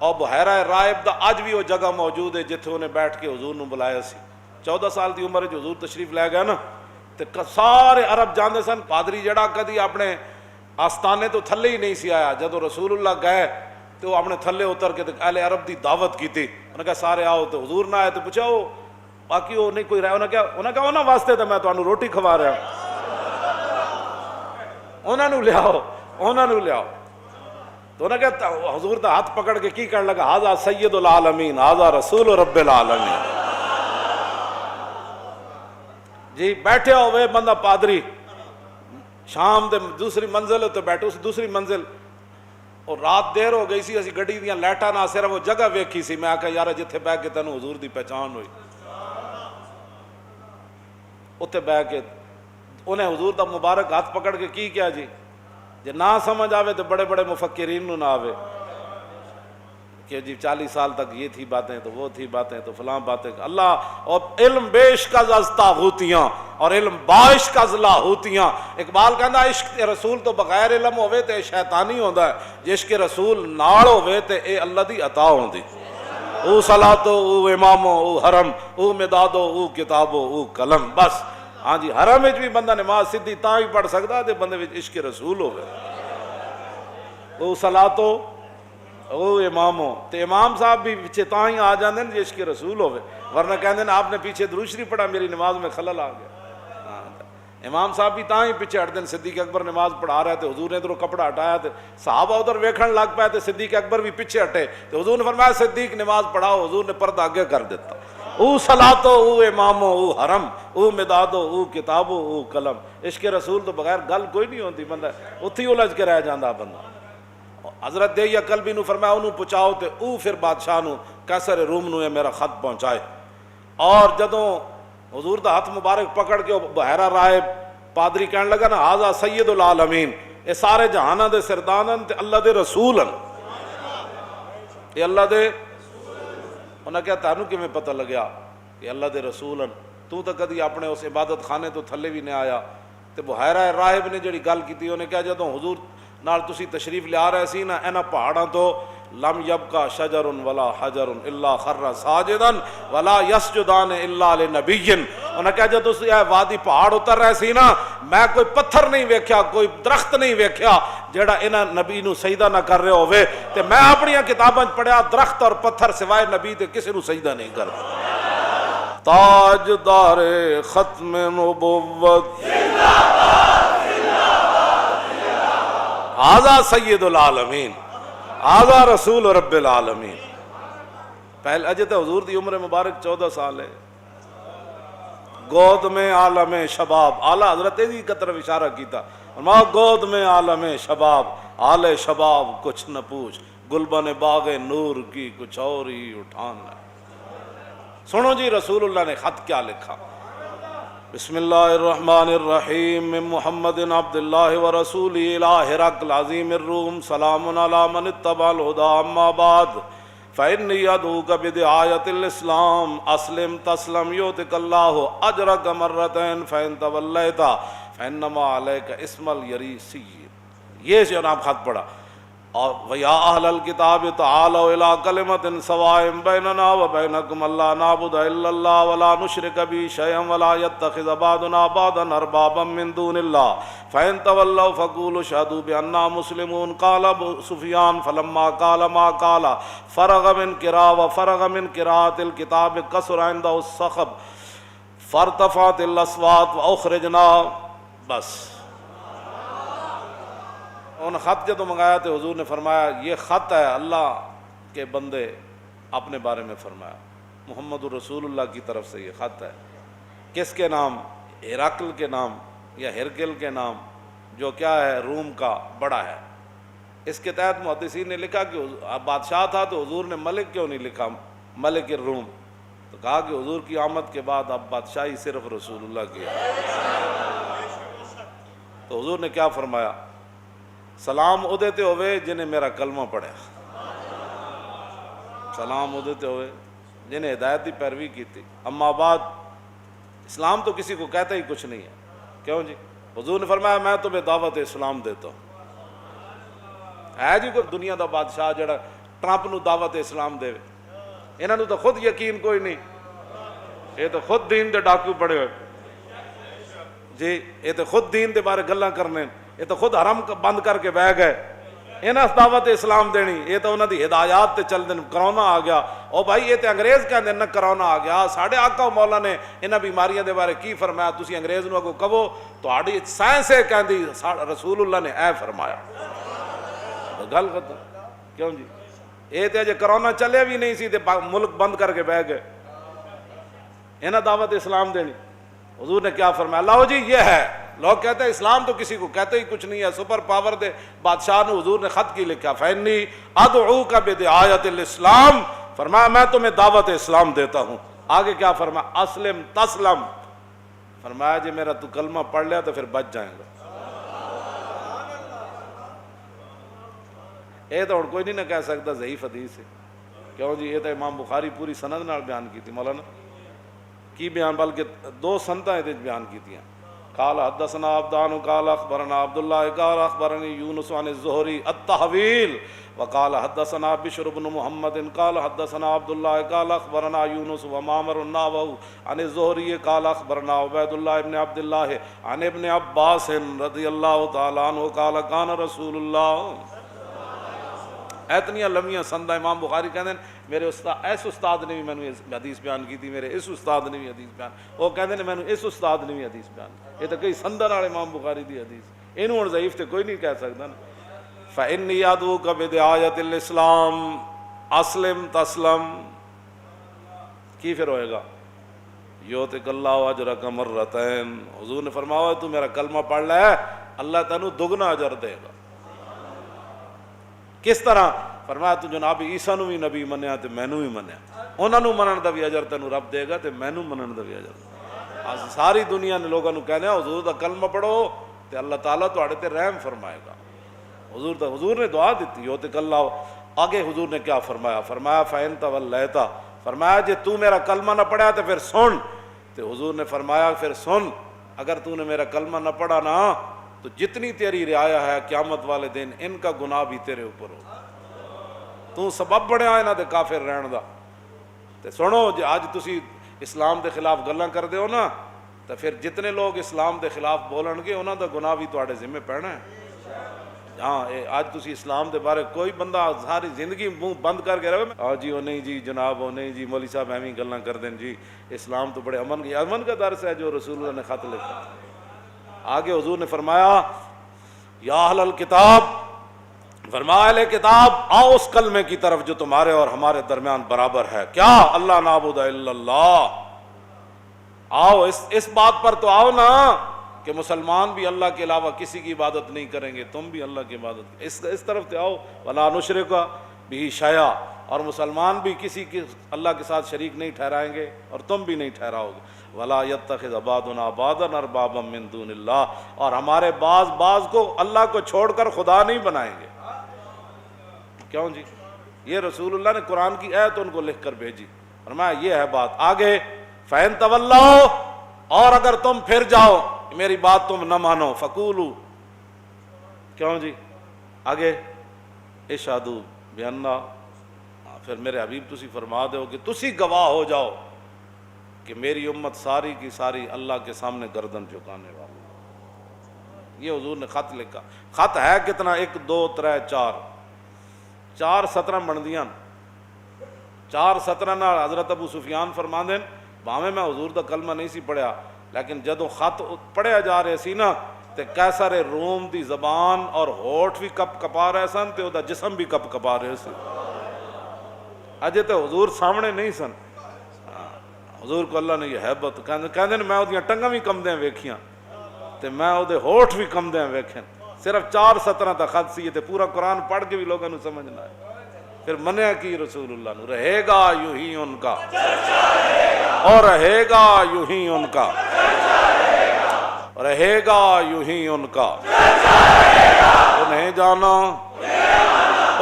اور بحیرہ رائب دا اج بھی وہ جگہ موجود ہے جتھے انہیں بیٹھ کے حضور نو بلایا سی. 14 سال دی عمر حضور تشریف لے گیا نا تے سارے عرب جاندے سن پادری جڑا کدی اپنے آستانے تو تھلے ہی نہیں سی آیا. جدو رسول اللہ گئے تو وہ اپنے تھلے اتر کے اہل عرب دی دعوت کی تھی. انہوں نے کہا سارے آؤ, تو حضور نہ آئے تو پوچھا وہ باقی وہ نہیں کوئی رہا. انہوں نے کہا انہوں واسطے تو میں تمہیں روٹی کھوا رہا ہوں, انہوں نے لیاؤ, انہوں نے لیاؤ. تو انہوں نے کہا حضور دا ہاتھ پکڑ کے کی کرنے لگا, ھذا سید العالمین ھذا رسول رب العالمین. جی بیٹھے ہوئے بندہ پادری شام دے دوسری منزل تے بیٹھے, اس دوسری منزل اور رات دیر ہو گئی سی, اسی گڈی دیاں لائٹاں نہ صرف وہ جگہ ویکھی سی. میں آکھا یار جتھے بیٹھ کے تینوں حضور دی پہچان ہوئی, اتنے بیٹھ کے انہیں حضور دا مبارک ہاتھ پکڑ کے کی کیا جی. جے نہ سمجھ آوے تو بڑے بڑے مفکرین نو نہ آوے کہ جی 40 سال تک یہ تھی باتیں تو وہ تھی باتیں تو فلاں باتیں. اللہ اور علم بیشکز از طاغوتیاں اور علم باشکز لاہوتیاں. اقبال کہندا عشق رسول تو بغیر علم ہوئے تے شیطانی ہوندا ہے, جے عشق رسول نال ہوئے تے اے اللہ دی عطا ہوندی. او صلاتو او امامو او حرم او مدادو او کتابو او قلم. بس ہاں جی, حرم وچ بھی بندہ نماز سیدھی تاں ہی پڑھ سکدا تے بندے وچ عشق رسول ہوئے. او صلاتو او امامو, تے امام صاحب بھی پیچھے تاں ہی آ جاندے نے جے عشق رسول ہوئے, ورنہ کہندے نے آپ نے پیچھے درود شریف پڑھا میری نماز میں خلل آ گیا. امام صاحب بھی تاں ہی پیچھے ہٹ دیں. صدیق اکبر نماز پڑھا رہے تھے, حضور نے ادھر کپڑا ہٹایا تے صحابہ ادھر ویکھن لگ پائے تے صدیق اکبر بھی پیچھے ہٹے تے حضور نے فرمایا صدیق نماز پڑھاؤ. حضور نے پردہ آگے کر دیتا. او صلاتو او امامو او حرم او مدادو او کتابو او قلم. عشق رسول تو بغیر گل کوئی نہیں ہوتی, بندہ اتھی الجھ کے رہ جاندہ بندہ. حضرت دہیا کلبی نو فرمایا انہوں پہنچاؤ تے او پھر بادشاہ نو قیصر روم نو میرا خط پہنچائے. اور جدوں حضور دا ہاتھ مبارک پکڑ کے بحیرہ رائب پادری کہنے لگا نا ھذا سید العالمین, اے سارے جہانہ دے سردانن تے اللہ دے رسولن, اے اللہ دے. انہوں نے کہا تانوں کیویں پتہ لگیا کہ اللہ دے رسولن, تو تے کدی اپنے اس عبادت خانے تو تھلے بھی نہیں آیا. تے بحیرہ رائب نے جڑی گل کیتی انہوں نے کہا جدوں حضور نال تسی تشریف لے آ رہے سی نا انہاں پہاڑاں تو لم یبقى شجر ولا حجر الا خر ساجدا ولا یسجدان الا لنبی. انہوں نے کہا جب تسی اے وادی پہاڑ اتر رہے سی نا میں کوئی پتھر نہیں ویکھیا, کوئی درخت نہیں ویکھیا جڑا انہاں نبی نو سجدہ نہ کر رہے ہوئے. تے میں اپنی کتاباں پڑھیا درخت اور پتھر سوائے نبی تے کسی نو سجدہ نہیں کردا. تاجدار ختم نبوت ھذا سید العالمین ھذا رسول رب العالمین. پہلے اجے تو حضور دی عمر مبارک 14 سال ہے. گود میں عالم شباب, اعلیٰ حضرت دی کی طرف اشارہ کیتا, فرمایا گود میں عالم شباب آل شباب کچھ نہ پوچھ, گلبن باغ نور کی کچھ اور ہی اٹھان ہے. سنو جی رسول اللہ نے خط کیا لکھا. بسم اللہ الرحمن الرحیم من محمد عبد اللہ ورسولہ الی ہرقل عظیم الروم سلام علی من اتبع الہدی اما بعد فإنی ادعوک بدعایۃ الاسلام اسلم تسلم یؤتک اللہ اجرک مرتین فإن تولیت فإنما علیک اسم الیریسی. یہ جناب خط پڑھا. اور وَيَا أَهْلَ الْكِتَابِ تَعَالَوْا إِلَىٰ كَلِمَةٍ سَوَاءٍ بَيْنَنَا وَبَيْنَكُمْ أَلَّا نَعْبُدَ إِلَّا اللَّهَ وَلَا نُشْرِكَ بِهِ شَيْئًا وَلَا يَتَّخِذَ بَعْضُنَا بَعْضًا أَرْبَابًا مِّن دُونِ اللَّهِ فَإِن تَوَلَّوْا فَقُولُوا اشْهَدُوا بِأَنَّا مُسْلِمُونَ. قَالَ أَبُو سُفْيَانُ فَلَمَّا قَالَ مَا قَالَ فَرَغَ مِنْ قِرَاءَةِ الْكِتَابِ كَثُرَ عِندَهُ الصَّخَبُ فَارْتَفَعَتِ الْأَصْوَاتُ وَأُخْرِجْنَا. بس ان خط جدو منگایا تو حضور نے فرمایا یہ خط ہے اللہ کے بندے اپنے بارے میں فرمایا, محمد رسول اللہ کی طرف سے یہ خط ہے. کس کے نام؟ ہرقل کے نام یا ہرقل کے نام, جو کیا ہے روم کا بڑا ہے. اس کے تحت محدثین نے لکھا کہ بادشاہ تھا تو حضور نے ملک کیوں نہیں لکھا, ملک الروم, تو کہا کہ حضور کی آمد کے بعد اب بادشاہی صرف رسول اللہ کی ہے. تو حضور نے کیا فرمایا, سلام او دیتے ہوئے جنہیں میرا کلمہ پڑھا, سلام او دیتے ہوئے جنہیں ہدایت کی پیروی کی تھی. اما بعد اسلام تو کسی کو کہتا ہی کچھ نہیں ہے. کیوں جی؟ حضور نے فرمایا میں تمہیں دعوت اسلام دیتا ہوں. ہے جی کوئی دنیا دا بادشاہ جڑا ٹرمپ نو دعوت اسلام دے، انہاں نو تو خود یقین کوئی نہیں، یہ تو خود دین دے ڈاکو بڑے ہوئے جی، یہ تو خود دین دے بارے گلاں کرنے، یہ تو خود حرم بند کر کے بہ گئے، انہاں دعوت اسلام دینی، یہ تو انہاں دی ہدایات تے چل دین، کرونا آ گیا، او بھائی یہ تے انگریز کہندے نہ کرونا آ گیا، ساڈے آقا مولا نے انہاں بیماریاں دے بارے کی فرمایا، تسی انگریز نو اگوں کہو تہاڈی سائنس ہے کہندی رسول اللہ نے اے فرمایا، گل ختم، کیوں جی؟ یہ تے اجے کرونا چلے بھی نہیں سی تے ملک بند کر کے بہ گئے، انہاں دعوت اسلام دینی، حضور نے کیا فرمایا؟ لاؤ جی یہ ہے، لوگ کہتے ہیں اسلام تو کسی کو کہتے ہی کچھ نہیں ہے، سپر پاور دے بادشاہ نے حضور نے خط کی لکھا، فإنی ادعوک بدعایۃ الاسلام، فرمایا میں تمہیں دعوت اسلام دیتا ہوں، آگے کیا فرمایا؟ اسلم تسلم، فرمایا جی میرا تو کلمہ پڑھ لیا تو پھر بچ جائیں گا، یہ تو کوئی نہیں نہ کہہ سکتا ضعیف حدیث ہے، کیوں جی؟ یہ تو امام بخاری پوری سند نال بیان کی تھی، مولانا کی بیان، بلکہ دو سنتاں یہ بیان کی تھی، قال حدثنا عبدان قال اخبرنا عبداللہ قال اخبرنی یونس عن الزہری التحویل وقال حدثنا بشر بن محمد قال حدثنا عبداللہ قال اخبرنا یونس ومعمر النحو عن الزہری قال اخبرنا عبید اللہ ابن عبداللہ عن ابن عباس رضی اللہ تعالی عنہ قال کان رسول اللہ، اتنی لمبیاں سندہ امام بخاری کہتے ہیں میرے استاد ایس استاد نے بھی میں نے حدیث بیان کی تھی، میرے اس استاد نے بھی حدیث بیان، وہ کہتے ہیں میں نے اس استاد نے بھی حدیث بیان، یہ تو کئی سندہ نال امام بخاری دی حدیث، انہوں اور ضعیف تے کوئی نہیں کہہ سکتا نا۔ فإنی ادعوک بدعایۃ الاسلام اسلم تسلم، کی پھر ہوئے گا؟ یؤتک اللہ اجرک مرتین، حضور نے فرمایا تو میرا کلمہ پڑھ لے اللہ تینوں دگنا اجر دے گا، کس طرح؟ فرمایا تو جناب عیسیٰ نو بھی نبی منیا تے مینوں بھی منیا، انہاں نو منن دا بھی اجر تینوں رب دے گا تے مینوں منن دا بھی اجر، ساری دنیا نے لوگاں نو کہنا حضور دا کلمہ پڑھو تے اللہ تعالیٰ تہاڈے تے رحم فرمائے گا، حضور نے دعا دیتی یؤتک اللہ، آگے حضور نے کیا فرمایا؟ فرمایا فإن تولیت، فرمایا جے تو میرا کلمہ نہ پڑھا تو پھر سن، تے حضور نے فرمایا پھر سن، اگر تو نے میرا کلمہ نہ پڑھا نا تو جتنی تیری رعایا ہے قیامت والے دن ان کا گناہ بھی تیرے اوپر ہوگا، تو سبب بنیا انہاں دے کافر رہن دا، تے سنو جے آج تسی اسلام دے خلاف گلاں کر دے ہو نا تو پھر جتنے لوگ اسلام دے خلاف بولن گے انہاں دا گناہ بھی تواڈے ذمہ پینا ہے۔ ہاں آج تسی اسلام دے بارے کوئی بندہ ساری زندگی منہ بند کر کے رہے ہاں جی وہ نہیں جی جناب وہ نہیں جی مولوی صاحب ایویں گلاں کر دیں جی، اسلام تو بڑے امن کا درس ہے جو رسول اللہ نے خط لکھا۔ آگے حضور نے فرمایا یا اہل الکتاب، فرمایا اہل کتاب آؤ اس کلمے کی طرف جو تمہارے اور ہمارے درمیان برابر ہے، کیا؟ اللہ نعبد الا اللہ، آؤ اس بات پر تو آؤ نا کہ مسلمان بھی اللہ کے علاوہ کسی کی عبادت نہیں کریں گے، تم بھی اللہ کی عبادت، اس طرف سے آؤ، ولا نشرک بہ شیئا، اور مسلمان بھی کسی کی اللہ کے ساتھ شریک نہیں ٹھہرائیں گے اور تم بھی نہیں ٹھہراؤ گے، ولا یتخذ بعضنا بعضا اربابا من دون اللہ، اور ہمارے بعض کو اللہ کو چھوڑ کر خدا نہیں بنائیں گے، کیوں جی؟ یہ رسول اللہ نے قرآن کی آیت ان کو لکھ کر بھیجی، فرمایا یہ ہے بات۔ آگے فَإِن تَوَلَّوْا، اور اگر تم پھر جاؤ میری بات تم نہ مانو، فَقُولُوا، کیوں جی؟ آگے اشہدوا بِأَنَّا، پھر میرے حبیب تسی فرما دو کہ تسی گواہ ہو جاؤ کہ میری امت ساری کی ساری اللہ کے سامنے گردن جھکانے والی، یہ حضور نے خط لکھا۔ خط ہے کتنا؟ 1 2 3 4 17 بندیاں، 4 17 نال حضرت ابو سفیان فرما دین بھاویں میں حضور دا کلمہ نہیں سی پڑھیا لیکن جدو خط پڑھیا جا رہے سی نا تے قیصر روم دی زبان اور ہوٹھ بھی کپ کپا رہے سن تے دا جسم بھی کپ کپا رہے سی، اجے تے حضور سامنے نہیں سن، حضور کو اللہ نے یہ حیبت کہندے میں اودیاں ٹنگاں بھی کمدیاں ویکھیاں تے میں اودے ہوٹھ بھی کمدیاں ویکھن، صرف 4 17 دا خط سی تے پورا قرآن پڑھ کے بھی لوگوں نے سمجھنا ہے۔ پھر منیا کی رسول اللہ نے، رہے گا یوں ہی ان کا اور رہے گا یوں ہی ان کا، رہے گا یوں ہی ان کا، انہیں جانا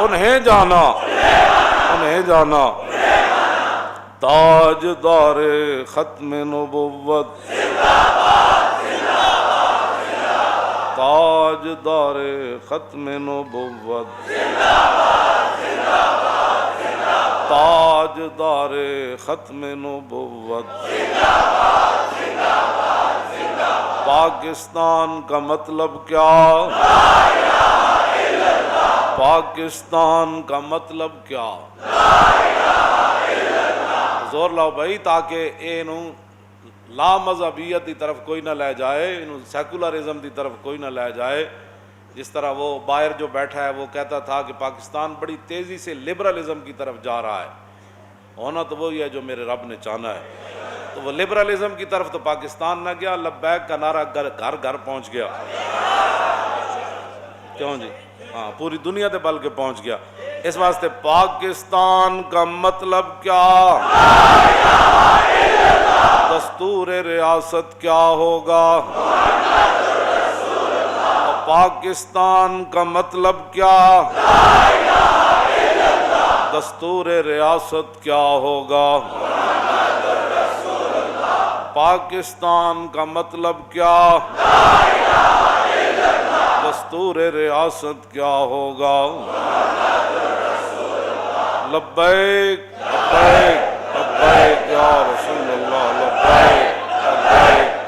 انہیں جانا انہیں جانا، تاجدار ختم نبوت، تاجدار ختم نبوت، تاجدار ختم نبوت، پاکستان کا مطلب کیا؟ پاکستان کا مطلب کیا؟ زور لاؤ بھائی، تاکہ اینو لا مذہبیت دی طرف کوئی نہ لے جائے، انہوں سیکولرزم دی طرف کوئی نہ لے جائے۔ جس طرح وہ باہر جو بیٹھا ہے وہ کہتا تھا کہ پاکستان بڑی تیزی سے لبرلزم کی طرف جا رہا ہے، ہونا تو وہی ہے جو میرے رب نے چاہنا ہے۔ تو وہ لبرلزم کی طرف تو پاکستان نہ گیا، لبیک کا نعرہ گھر گھر پہنچ گیا، کیوں جی؟ ہاں، پوری دنیا تے بلکہ پہنچ گیا۔ اس واسطے پاکستان کا مطلب کیا؟ دستور ریاست کیا ہوگا؟ پاکستان کا مطلب کیا؟ دستور ریاست کیا ہوگا؟ پاکستان کا مطلب کیا؟ دستور ریاست کیا ہوگا؟ لبیک لبیک لبیک یا رسول اللہ، لبیک لبیک